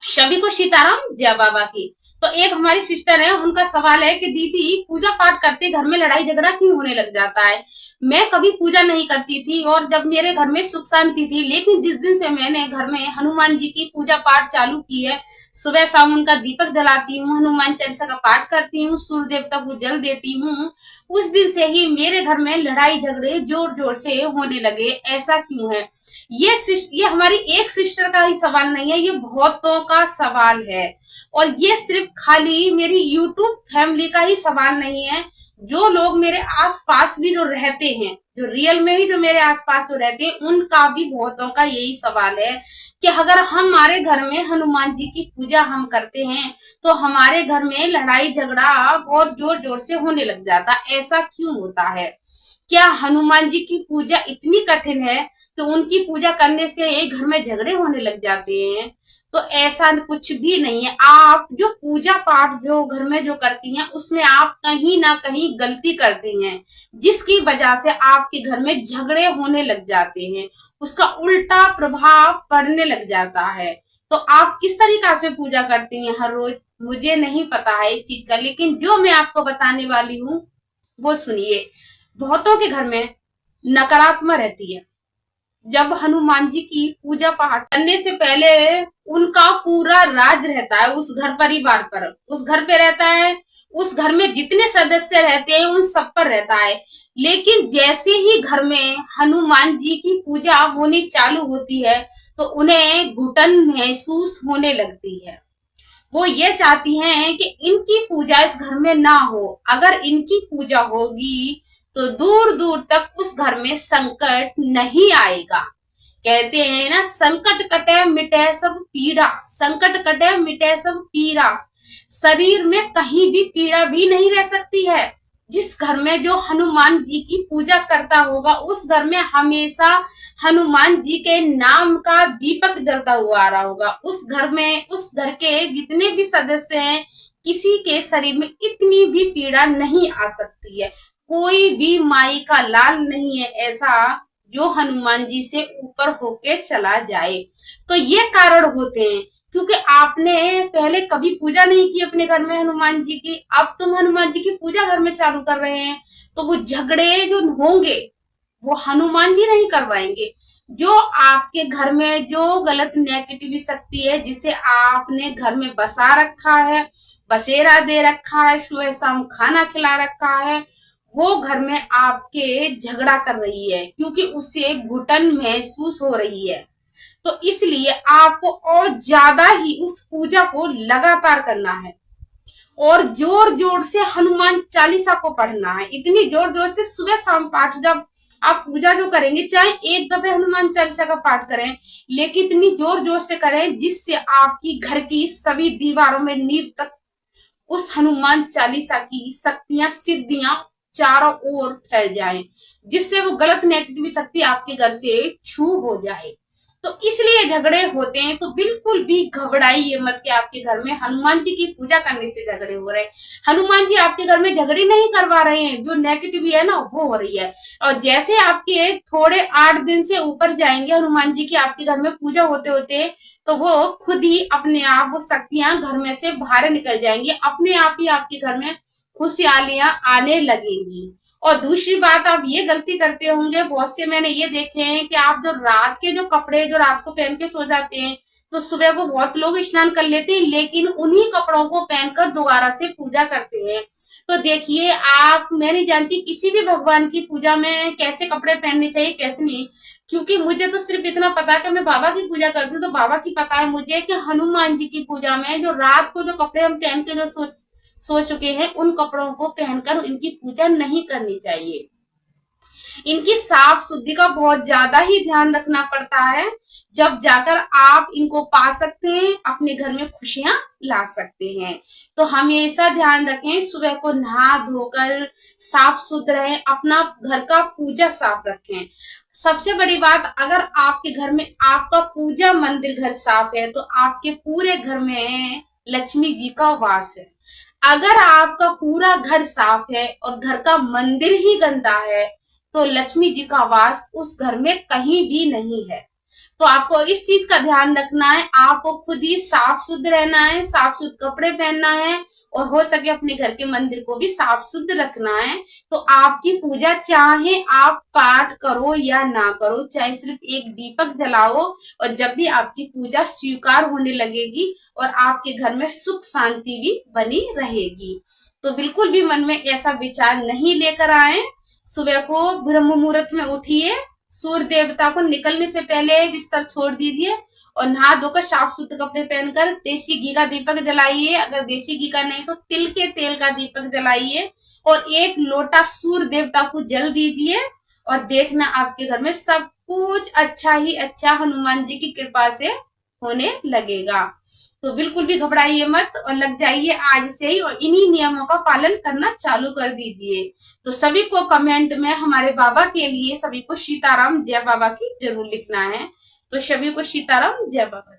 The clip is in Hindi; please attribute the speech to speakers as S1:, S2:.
S1: सभी को सीताराम जय बाबा की। तो एक हमारी सिस्टर है, उनका सवाल है कि दीदी पूजा पाठ करते घर में लड़ाई झगड़ा क्यों होने लग जाता है। मैं कभी पूजा नहीं करती थी और जब मेरे घर में सुख शांति थी, लेकिन जिस दिन से मैंने घर में हनुमान जी की पूजा पाठ चालू की है, सुबह शाम उनका दीपक जलाती हूँ, हनुमान चालीसा का पाठ करती हूँ, सूर्य देवता को जल देती हूँ, उस दिन से ही मेरे घर में लड़ाई झगड़े जोर जोर से होने लगे। ऐसा क्यों है। ये हमारी एक सिस्टर का ही सवाल नहीं है, ये बहुतों का सवाल है। और ये सिर्फ खाली मेरी यूट्यूब फैमिली का ही सवाल नहीं है, जो लोग मेरे आसपास भी जो रहते हैं, जो रियल में ही जो मेरे आसपास जो रहते हैं, उनका भी बहुतों का यही सवाल है कि अगर हमारे घर में हनुमान जी की पूजा हम करते हैं तो हमारे घर में लड़ाई झगड़ा बहुत जोर जोर से होने लग जाता। ऐसा क्यों होता है। क्या हनुमान जी की पूजा इतनी कठिन है तो उनकी पूजा करने से घर में झगड़े होने लग जाते हैं। तो ऐसा कुछ भी नहीं है। आप जो पूजा पाठ जो घर में जो करती हैं, उसमें आप कहीं ना कहीं गलती करती हैं, जिसकी वजह से आपके घर में झगड़े होने लग जाते हैं, उसका उल्टा प्रभाव पड़ने लग जाता है। तो आप किस तरीका से पूजा करती हैं हर रोज, मुझे नहीं पता है इस चीज का, लेकिन जो मैं आपको बताने वाली हूँ वो सुनिए। बहुतों के घर में नकारात्मक रहती है। जब हनुमान जी की पूजा पाठ करने से पहले उनका पूरा राज रहता है उस घर परिवार पर, उस घर पे रहता है, उस घर में जितने सदस्य रहते हैं उन सब पर रहता है। लेकिन जैसे ही घर में हनुमान जी की पूजा होनी चालू होती है तो उन्हें घुटन महसूस होने लगती है। वो ये चाहती हैं कि इनकी पूजा इस घर में ना हो। अगर इनकी पूजा होगी तो दूर दूर तक उस घर में संकट नहीं आएगा। कहते हैं ना, संकट कटे मिटे सब पीड़ा, संकट कटे मिटे सब पीड़ा। शरीर में कहीं भी पीड़ा भी नहीं रह सकती है। जिस घर में जो हनुमान जी की पूजा करता होगा उस घर में हमेशा हनुमान जी के नाम का दीपक जलता हुआ आ रहा होगा। उस घर में, उस घर के जितने भी सदस्य हैं, किसी के शरीर में इतनी भी पीड़ा नहीं आ सकती है। कोई भी माई का लाल नहीं है ऐसा जो हनुमान जी से ऊपर होके चला जाए। तो ये कारण होते हैं क्योंकि आपने पहले कभी पूजा नहीं की अपने घर में हनुमान जी की, अब तुम हनुमान जी की पूजा घर में चालू कर रहे हैं, तो वो झगड़े जो होंगे वो हनुमान जी नहीं करवाएंगे। जो आपके घर में जो गलत नेगेटिव शक्ति है, जिसे आपने घर में बसा रखा है, बसेरा दे रखा है, सुबह शाम खाना खिला रखा है, वो घर में आपके झगड़ा कर रही है क्योंकि उससे घुटन महसूस हो रही है। तो इसलिए आपको और ज्यादा ही उस पूजा को लगातार करना है और जोर जोर से हनुमान चालीसा को पढ़ना है। इतनी जोर जोर से सुबह शाम पाठ, जब आप पूजा जो करेंगे चाहे एक दफे हनुमान चालीसा का पाठ करें, लेकिन इतनी जोर जोर से करें जिससे आपकी घर की सभी दीवारों में नींव तक उस हनुमान चालीसा की शक्तियां सिद्धियां चारों ओर फैल जाएं, जिससे वो गलत नेगेटिव शक्ति आपके घर से छू हो जाए। तो इसलिए झगड़े होते हैं। तो बिल्कुल भी घबराइए मत कि आपके घर में हनुमान जी की पूजा करने से झगड़े हो रहे हैं। हनुमान जी आपके घर में झगड़े नहीं करवा रहे हैं, जो नेगेटिव है ना वो हो रही है। और जैसे आपके थोड़े 8 दिन से ऊपर जाएंगे हनुमान जी की आपके घर में पूजा होते होते, तो वो खुद ही अपने आप वो शक्तियां घर में से बाहर निकल जाएंगी, अपने आप ही आपके घर में खुशहालियां आने लगेंगी। और दूसरी बात, आप ये गलती करते होंगे, बहुत से मैंने ये देखे हैं कि आप जो रात के जो कपड़े जो रात को पहन के सो जाते हैं तो सुबह को बहुत लोग स्नान कर लेते हैं, लेकिन उन्हीं कपड़ों को पहनकर दोबारा से पूजा करते हैं। तो देखिए, आप, मैं नहीं जानती किसी भी भगवान की पूजा में कैसे कपड़े पहनने चाहिए कैसे नहीं, क्योंकि मुझे तो सिर्फ इतना पता है कि मैं बाबा की पूजा करती हूँ, तो बाबा की पता है मुझे कि हनुमान जी की पूजा में जो रात को जो कपड़े हम पहन के जो सो चुके हैं उन कपड़ों को पहनकर इनकी पूजा नहीं करनी चाहिए। इनकी साफ शुद्धि का बहुत ज्यादा ही ध्यान रखना पड़ता है, जब जाकर आप इनको पा सकते हैं, अपने घर में खुशियां ला सकते हैं। तो हमेशा ध्यान रखें, सुबह को नहा धोकर साफ सुथरा रहें, अपना घर का पूजा साफ रखें। सबसे बड़ी बात, अगर आपके घर में आपका पूजा मंदिर घर साफ है तो आपके पूरे घर में लक्ष्मी जी का वास है। अगर आपका पूरा घर साफ है और घर का मंदिर ही गंदा है तो लक्ष्मी जी का वास उस घर में कहीं भी नहीं है। तो आपको इस चीज का ध्यान रखना है, आपको खुद ही साफ सुध रहना है, साफ सुध कपड़े पहनना है और हो सके अपने घर के मंदिर को भी साफ सुध रखना है। तो आपकी पूजा चाहे आप पाठ करो या ना करो, चाहे सिर्फ एक दीपक जलाओ, और जब भी आपकी पूजा स्वीकार होने लगेगी और आपके घर में सुख शांति भी बनी रहेगी। तो बिल्कुल भी मन में ऐसा विचार नहीं लेकर आए। सुबह को ब्रह्म मुहूर्त में उठिए, सूर्य देवता को निकलने से पहले बिस्तर छोड़ दीजिए और नहा धोकर साफ सुथरे कपड़े पहनकर देसी घी का दीपक जलाइए। अगर देसी घी का नहीं तो तिल के तेल का दीपक जलाइए और एक लोटा सूर्य देवता को जल दीजिए और देखना आपके घर में सब कुछ अच्छा ही अच्छा हनुमान जी की कृपा से होने लगेगा। तो बिल्कुल भी घबराइए मत और लग जाइए आज से ही और इन्हीं नियमों का पालन करना चालू कर दीजिए। तो सभी को कमेंट में हमारे बाबा के लिए सभी को सीताराम जय बाबा की जरूर लिखना है। तो सभी को सीताराम जय बाबा।